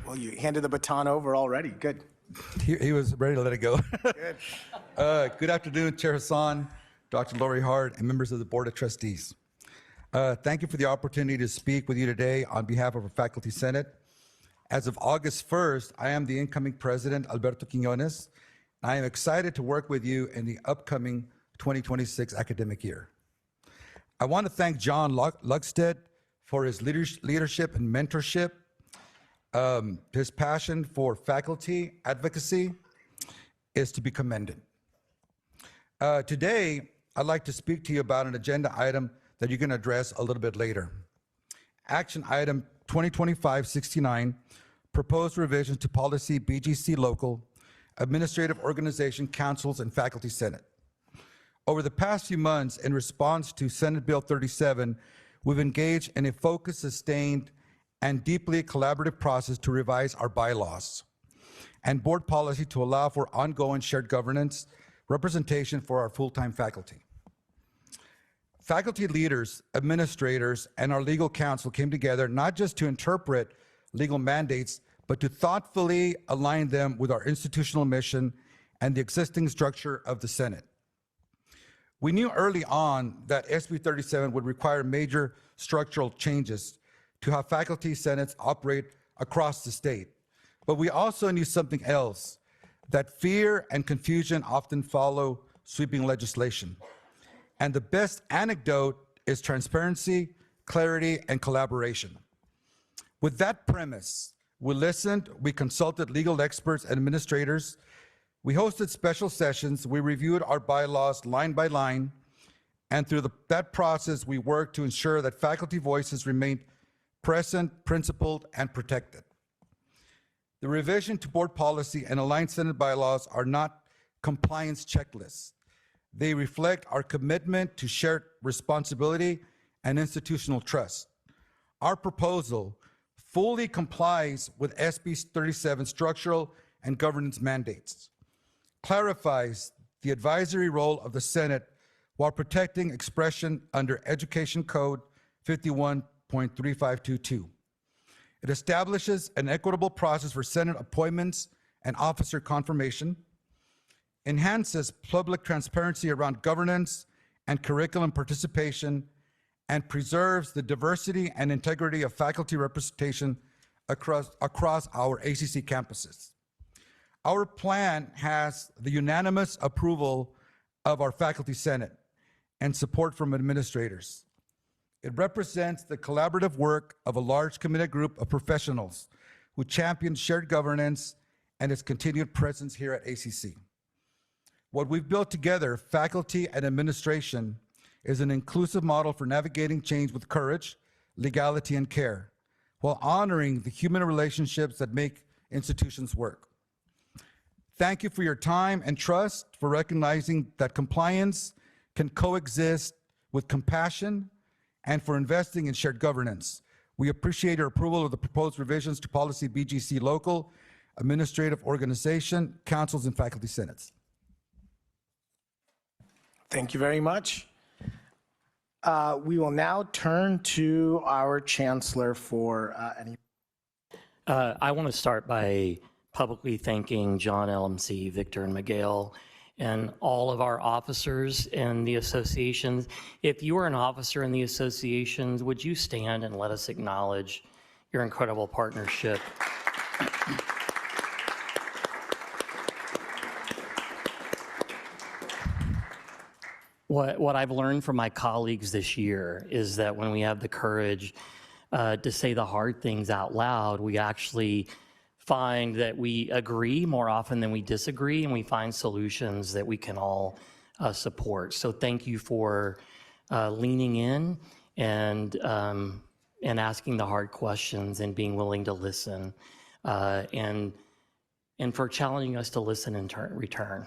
Well, you handed the baton over already. Good. He was ready to let it go. Good. Good afternoon, Chair Hassan, Dr. Lori Hart, and members of the Board of Trustees. Thank you for the opportunity to speak with you today on behalf of our Faculty Senate. As of August 1st, I am the incoming president, Alberto Quinonez. I am excited to work with you in the upcoming 2026 academic year. I want to thank John Lugstead for his leadership and mentorship. His passion for faculty advocacy is to be commended. Today, I'd like to speak to you about an agenda item that you're going to address a little bit later. Action item 2025-69, proposed revisions to policy BGC local, administrative organization, councils, and faculty senate. Over the past few months, in response to Senate Bill 37, we've engaged in a focused, sustained, and deeply collaborative process to revise our bylaws and board policy to allow for ongoing shared governance representation for our full-time faculty. Faculty leaders, administrators, and our legal counsel came together not just to interpret legal mandates, but to thoughtfully align them with our institutional mission and the existing structure of the Senate. We knew early on that SB 37 would require major structural changes to how faculty senates operate across the state. But we also knew something else, that fear and confusion often follow sweeping legislation. And the best antidote is transparency, clarity, and collaboration. With that premise, we listened, we consulted legal experts and administrators, we hosted special sessions, we reviewed our bylaws line by line, and through that process, we worked to ensure that faculty voices remained present, principled, and protected. The revision to board policy and aligned Senate bylaws are not compliance checklists. They reflect our commitment to shared responsibility and institutional trust. Our proposal fully complies with SB 37 structural and governance mandates, clarifies the advisory role of the Senate while protecting expression under Education Code 51.3522. It establishes an equitable process for Senate appointments and officer confirmation, enhances public transparency around governance and curriculum participation, and preserves the diversity and integrity of faculty representation across our ACC campuses. Our plan has the unanimous approval of our Faculty Senate and support from administrators. It represents the collaborative work of a large committed group of professionals who champion shared governance and its continued presence here at ACC. What we've built together, faculty and administration, is an inclusive model for navigating change with courage, legality, and care, while honoring the human relationships that make institutions work. Thank you for your time and trust, for recognizing that compliance can coexist with compassion, and for investing in shared governance. We appreciate your approval of the proposed revisions to policy BGC local, administrative organization, councils, and faculty senates. Thank you very much. We will now turn to our chancellor for any. I want to start by publicly thanking John, LMC, Victor, and Miguel, and all of our officers in the associations. If you are an officer in the associations, would you stand and let us acknowledge your incredible partnership? What I've learned from my colleagues this year is that when we have the courage to say the hard things out loud, we actually find that we agree more often than we disagree, and we find solutions that we can all support. So thank you for leaning in and asking the hard questions and being willing to listen, and for challenging us to listen in return.